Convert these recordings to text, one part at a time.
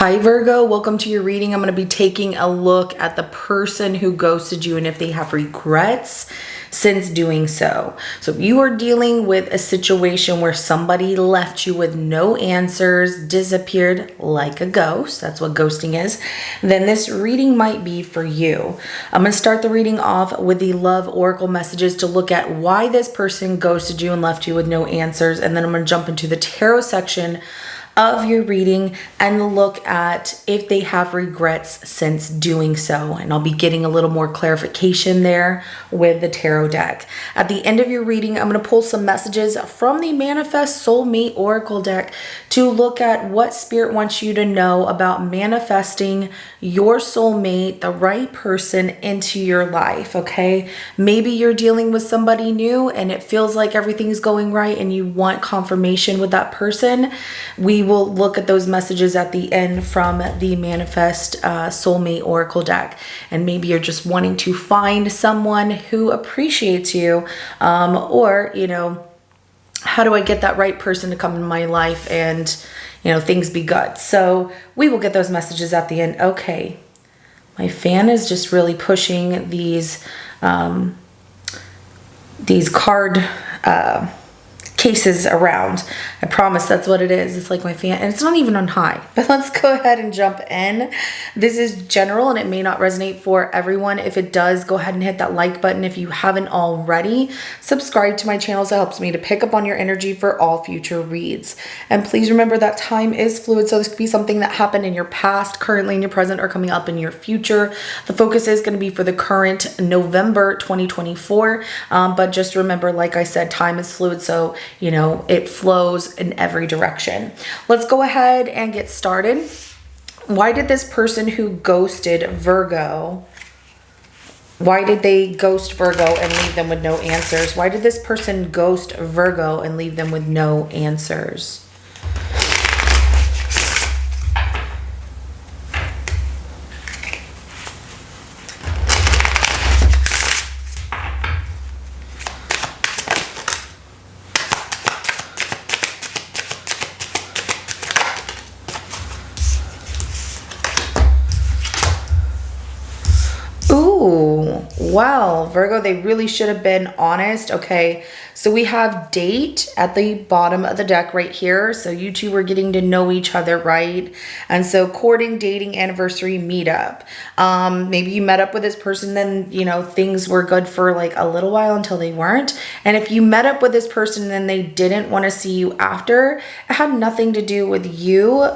Hi Virgo, welcome to your reading. I'm going to be taking a look at the person who ghosted you and if they have regrets since doing so. So if you are dealing with a situation where somebody left you with no answers, disappeared like a ghost, that's what ghosting is, then this reading might be for you. I'm going to start the reading off with the love oracle messages to look at why this person ghosted you and left you with no answers, and then I'm going to jump into the tarot section of your reading and look at if they have regrets since doing so. And I'll be getting a little more clarification there with the tarot deck. At the end of your reading, I'm going to pull some messages from the Manifest Soulmate Oracle deck to look at what Spirit wants you to know about manifesting your soulmate, the right person, into your life, okay? Maybe you're dealing with somebody new and it feels like everything's going right and you want confirmation with that person. We will look at those messages at the end from the Manifest Soulmate Oracle deck. And maybe you're just wanting to find someone who appreciates you, or, you know, how do I get that right person to come in my life and, you know, things be good. So we will get those messages at the end. Okay. My fan is just really pushing these card cases around. I promise that's what it is. It's like my fan, and it's not even on high. But let's go ahead and jump in. This is general and it may not resonate for everyone. If it does, go ahead and hit that like button. If you haven't already, subscribe to my channel. So it helps me to pick up on your energy for all future reads. And please remember that time is fluid. So this could be something that happened in your past, currently in your present, or coming up in your future. The focus is going to be for the current November 2024. But just remember, like I said, time is fluid. So you know, it flows in every direction. Let's go ahead and get started. Why did this person who ghosted Virgo, why did they ghost Virgo and leave them with no answers? Why did this person ghost Virgo and leave them with no answers? Ooh, wow, Virgo, they really should have been honest. Okay, so we have date at the bottom of the deck right here. So you two were getting to know each other, right? And so courting, dating, anniversary, meetup. Maybe you met up with this person, then, you know, things were good for like a little while until they weren't. And if you met up with this person and then they didn't want to see you after, it had nothing to do with you.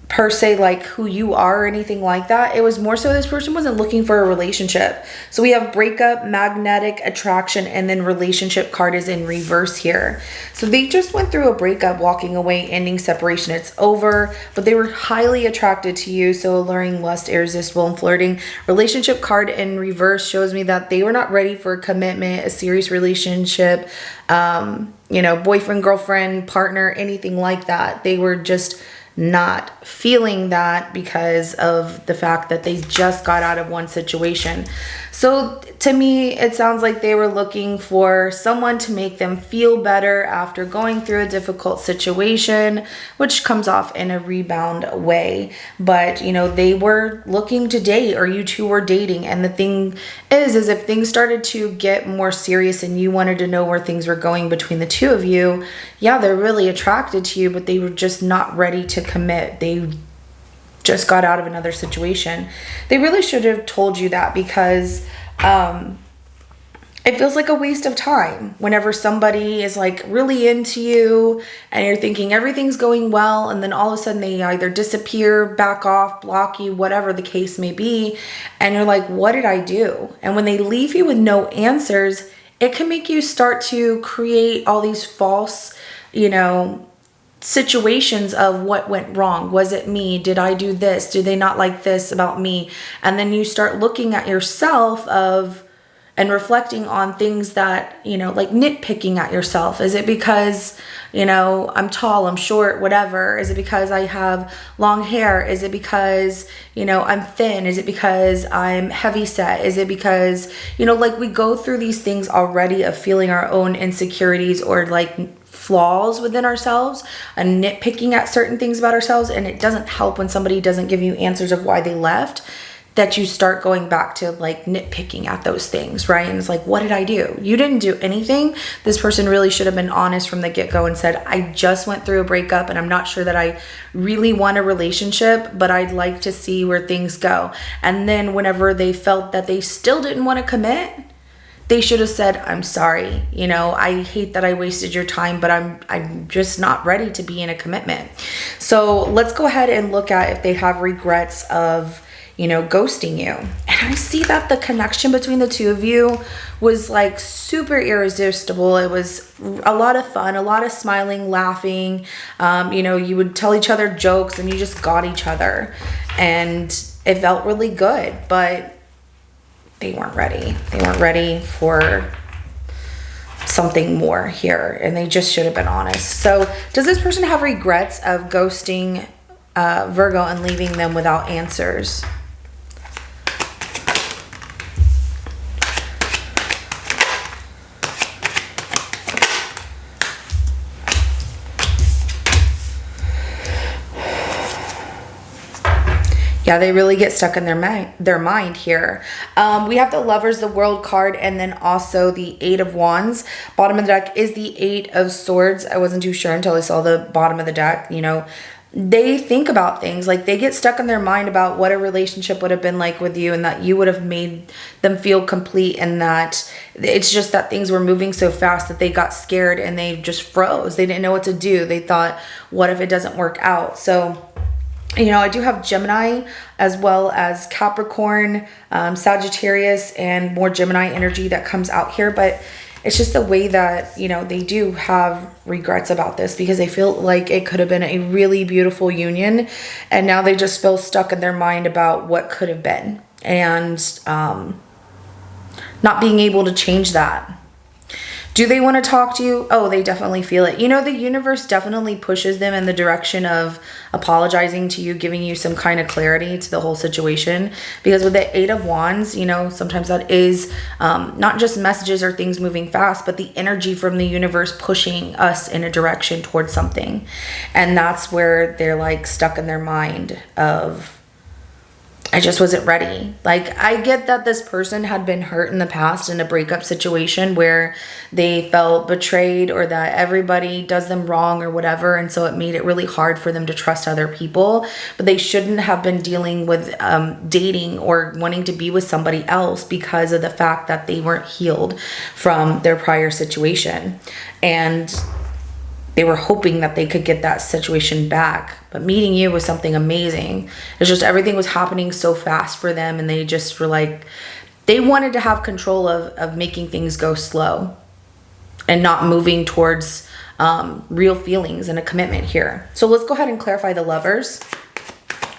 Per se, like who you are or anything like that. It was more so this person wasn't looking for a relationship. So we have breakup, magnetic attraction, and then relationship card is in reverse here. So they just went through a breakup, walking away, ending separation. It's over, but they were highly attracted to you. So alluring, lust, irresistible, and flirting. Relationship card in reverse shows me that they were not ready for a commitment, a serious relationship, you know, boyfriend, girlfriend, partner, anything like that. They were just not feeling that because of the fact that they just got out of one situation. So to me, it sounds like they were looking for someone to make them feel better after going through a difficult situation, which comes off in a rebound way. But, you know, they were looking to date, or you two were dating. And the thing is if things started to get more serious and you wanted to know where things were going between the two of you, yeah, they're really attracted to you, but they were just not ready to commit. They just got out of another situation. They really should have told you that, because it feels like a waste of time whenever somebody is like really into you and you're thinking everything's going well, and then all of a sudden they either disappear, back off, block you, whatever the case may be, and you're like, what did I do? And when they leave you with no answers, it can make you start to create all these false, you know, situations of what went wrong. Was it me? Did I do this? Do they not like this about me? And then you start looking at yourself and reflecting on things that, you know, like nitpicking at yourself. Is it because, you know, I'm tall, I'm short, whatever? Is it because I have long hair? Is it because, you know, I'm thin? Is it because I'm heavy set? Is it because, you know, like we go through these things already of feeling our own insecurities or like flaws within ourselves and nitpicking at certain things about ourselves, and it doesn't help when somebody doesn't give you answers of why they left, that you start going back to like nitpicking at those things, right? And it's like, what did I do? You didn't do anything. This person really should have been honest from the get-go and said, I just went through a breakup and I'm not sure that I really want a relationship, but I'd like to see where things go. And then whenever they felt that they still didn't want to commit, they should have said, I'm sorry, you know, I hate that I wasted your time, but I'm just not ready to be in a commitment. So let's go ahead and look at if they have regrets of, you know, ghosting you. And I see that the connection between the two of you was like super irresistible. It was a lot of fun, a lot of smiling, laughing. You know, you would tell each other jokes and you just got each other. And it felt really good, but they weren't ready. They weren't ready for something more here, and they just should have been honest. So does this person have regrets of ghosting Virgo and leaving them without answers? Yeah, they really get stuck in their mind here. We have the Lovers, the World card, and then also the Eight of Wands. Bottom of the deck is the Eight of Swords. I wasn't too sure until I saw the bottom of the deck. You know, they think about things, like they get stuck in their mind about what a relationship would have been like with you, and that you would have made them feel complete, and that it's just that things were moving so fast that they got scared and they just froze. They didn't know what to do. They thought, what if it doesn't work out? So, you know, I do have Gemini as well as Capricorn, Sagittarius, and more Gemini energy that comes out here. But it's just the way that, you know, they do have regrets about this, because they feel like it could have been a really beautiful union. And now they just feel stuck in their mind about what could have been, and not being able to change that. Do they want to talk to you? Oh, they definitely feel it. You know, the universe definitely pushes them in the direction of apologizing to you, giving you some kind of clarity to the whole situation. Because with the Eight of Wands, you know, sometimes that is not just messages or things moving fast, but the energy from the universe pushing us in a direction towards something. And that's where they're like stuck in their mind of, I just wasn't ready. Like, I get that this person had been hurt in the past in a breakup situation where they felt betrayed, or that everybody does them wrong or whatever. And so it made it really hard for them to trust other people. But they shouldn't have been dealing with dating or wanting to be with somebody else because of the fact that they weren't healed from their prior situation. And they were hoping that they could get that situation back. But meeting you was something amazing. It's just everything was happening so fast for them, and they just were like, they wanted to have control of making things go slow and not moving towards real feelings and a commitment here. So let's go ahead and clarify the Lovers.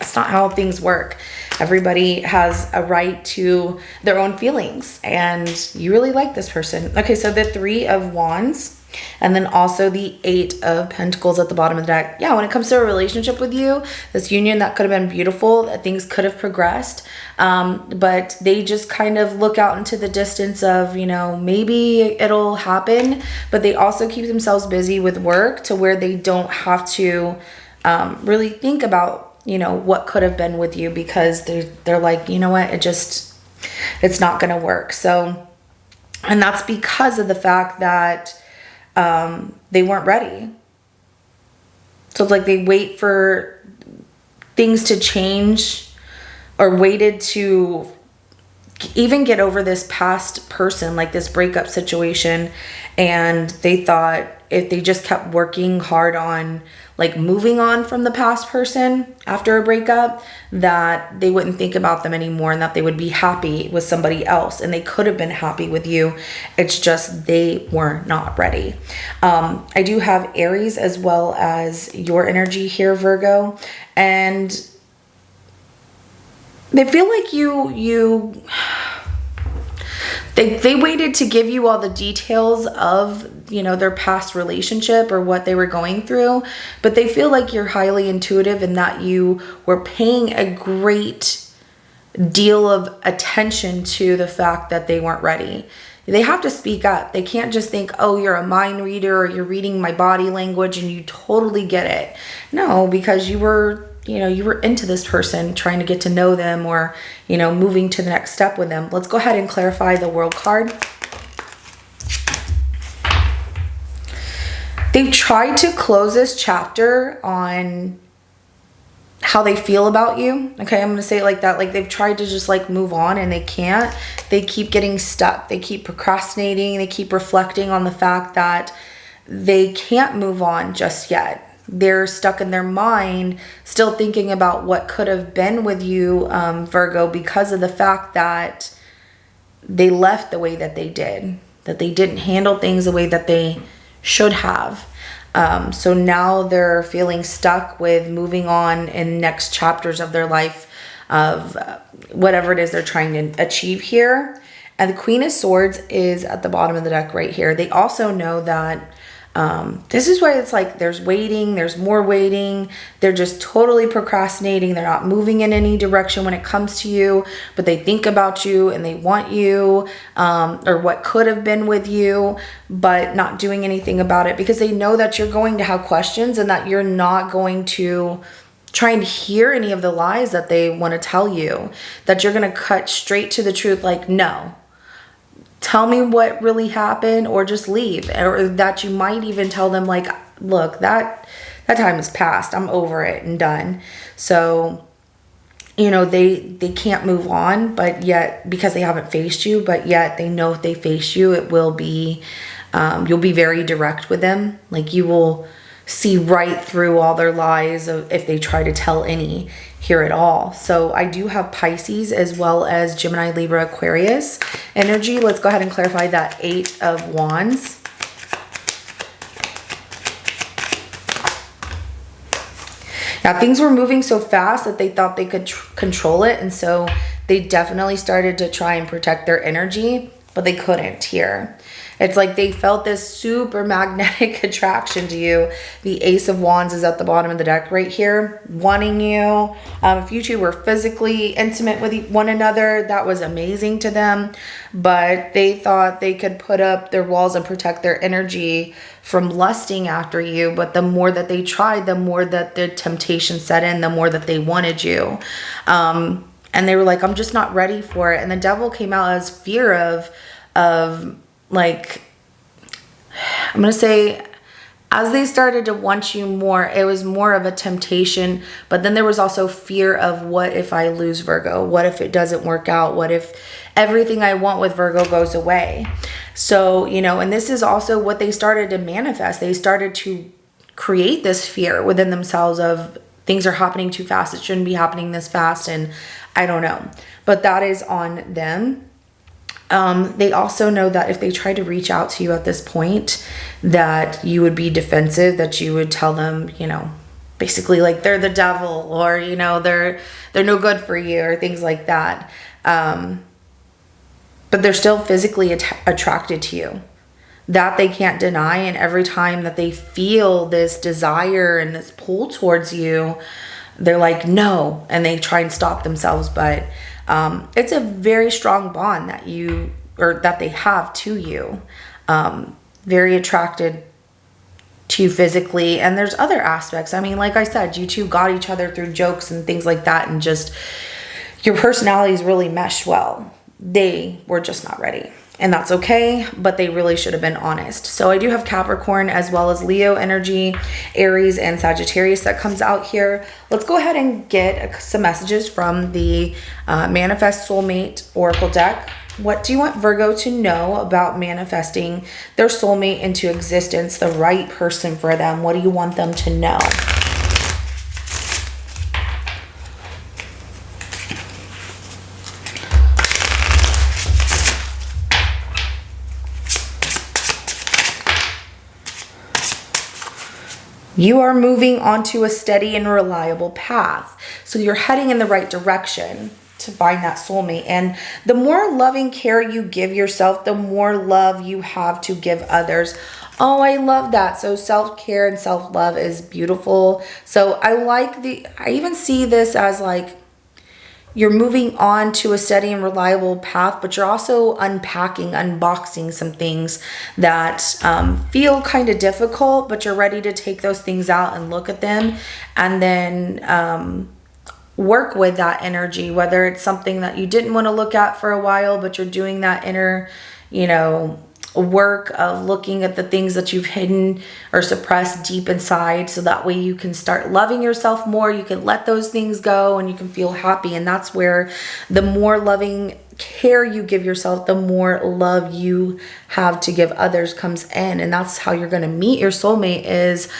It's not how things work. Everybody has a right to their own feelings, and you really like this person. Okay, so the Three of Wands, and then also the Eight of Pentacles at the bottom of the deck. Yeah, when it comes to a relationship with you, this union that could have been beautiful, that things could have progressed, but they just kind of look out into the distance of, you know, maybe it'll happen, but they also keep themselves busy with work to where they don't have to really think about, you know, what could have been with you, because they're like, you know what, it's not gonna work. So, and that's because of the fact that they weren't ready. So it's like they wait for things to change, or waited to even get over this past person, like this breakup situation. And they thought if they just kept working hard on like moving on from the past person after a breakup, that they wouldn't think about them anymore, and that they would be happy with somebody else. And they could have been happy with you. It's just they were not ready. I do have Aries as well as your energy here, Virgo. And they feel like they waited to give you all the details of, you know, their past relationship or what they were going through, but they feel like you're highly intuitive, and that you were paying a great deal of attention to the fact that they weren't ready. they have to speak up. They can't just think, oh, you're a mind reader, or you're reading my body language and you totally get it. No, because you were into this person, trying to get to know them, or, moving to the next step with them. Let's go ahead and clarify the World card. They've tried to close this chapter on how they feel about you. Okay, I'm going to say it like that. Like, they've tried to just like move on and they can't. They keep getting stuck. They keep procrastinating. They keep reflecting on the fact that they can't move on just yet. They're stuck in their mind, still thinking about what could have been with you, Virgo, because of the fact that they left the way that they did, that they didn't handle things the way that they should have. So now they're feeling stuck with moving on in next chapters of their life, of whatever it is they're trying to achieve here. And the Queen of Swords is at the bottom of the deck right here. They also know that this is why it's like there's waiting, there's more waiting. They're just totally procrastinating. They're not moving in any direction when it comes to you, but they think about you and they want you, or what could have been with you, but not doing anything about it because they know that you're going to have questions and that you're not going to try and hear any of the lies that they want to tell you, that you're going to cut straight to the truth. Like, no. Tell me what really happened, or just leave. Or that you might even tell them like, look, that time has passed. I'm over it and done. So, they can't move on, but yet, because they haven't faced you, but yet they know if they face you, it will be, you'll be very direct with them. Like, you will see right through all their lies if they try to tell any here at all. So I do have Pisces as well as Gemini, Libra, Aquarius energy. Let's go ahead and clarify that 8 of Wands. Now, things were moving so fast that they thought they could control it, and so they definitely started to try and protect their energy, but they couldn't here. It's like they felt this super magnetic attraction to you. The Ace of Wands is at the bottom of the deck right here, wanting you. If you two were physically intimate with one another, that was amazing to them. But they thought they could put up their walls and protect their energy from lusting after you. But the more that they tried, the more that the temptation set in, the more that they wanted you. And they were like, I'm just not ready for it. And the devil came out as fear of like, I'm going to say, as they started to want you more, it was more of a temptation, but then there was also fear of, what if I lose Virgo? What if it doesn't work out? What if everything I want with Virgo goes away? So, and this is also what they started to manifest. They started to create this fear within themselves of things are happening too fast. It shouldn't be happening this fast. And I don't know, but that is on them. They also know that if they try to reach out to you at this point, that you would be defensive, that you would tell them, basically like they're the devil, or, they're no good for you, or things like that. But they're still physically attracted to you. That they can't deny. And every time that they feel this desire and this pull towards you, they're like, no, and they try and stop themselves. But it's a very strong bond that they have to you. Very attracted to you physically. And there's other aspects. I mean, like I said, you two got each other through jokes and things like that, and just your personalities really meshed well. They were just not ready. And that's okay, but they really should have been honest. So I do have Capricorn as well as Leo energy, Aries, and Sagittarius that comes out here. Let's go ahead and get some messages from the Manifest Soulmate Oracle deck. What do you want Virgo to know about manifesting their soulmate into existence, the right person for them? What do you want them to know? You are moving onto a steady and reliable path. So you're heading in the right direction to find that soulmate. And the more loving care you give yourself, the more love you have to give others. Oh, I love that. So self-care and self-love is beautiful. So I even see this as like, you're moving on to a steady and reliable path, but you're also unpacking, unboxing some things that feel kind of difficult, but you're ready to take those things out and look at them, and then work with that energy, whether it's something that you didn't want to look at for a while, but you're doing that inner, you know, work of looking at the things that you've hidden or suppressed deep inside, so that way you can start loving yourself more. You can let those things go and you can feel happy. And that's where the more loving care you give yourself, the more love you have to give others comes in. And that's how you're going to meet your soulmate, is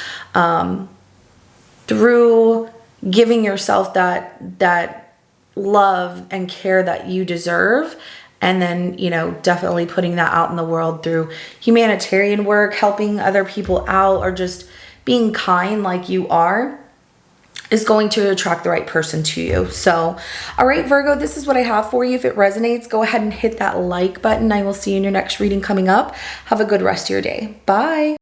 through giving yourself that love and care that you deserve. And then, you know, definitely putting that out in the world through humanitarian work, helping other people out, or just being kind like you are, is going to attract the right person to you. So, all right, Virgo, this is what I have for you. If it resonates, go ahead and hit that like button. I will see you in your next reading coming up. Have a good rest of your day. Bye.